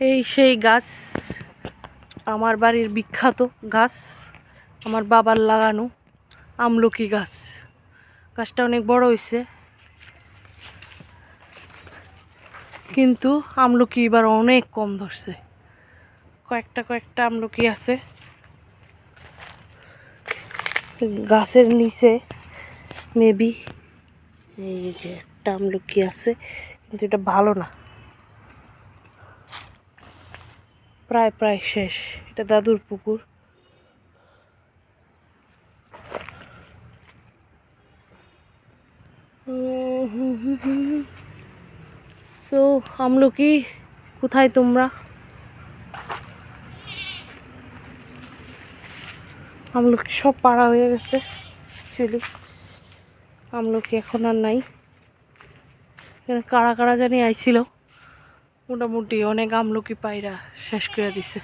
এই সেই গাছ, আমার বাড়ির বিখ্যাত গাছ, আমার বাবার লাগানো আমলকি গাছ। গাছটা অনেক বড় হয়েছে, কিন্তু আমলকি এবার অনেক কম ধরছে। কয়েকটা আমলকি আছে গাছের নিচে, মেবি এই যে একটা আমলকি আছে, কিন্তু এটা ভালো না, প্রায় শেষ। এটা দাদুর পুকুর। সো আমলকি কোথায় তোমরা? আমলকি সব পাড়া হয়ে গেছে, চলি আমলকি এখন আর নাই। এখানে কারা কারা জানি আইছিল, মোটামুটি অনেক আমলকি পায়রা শেষ করে দিছে।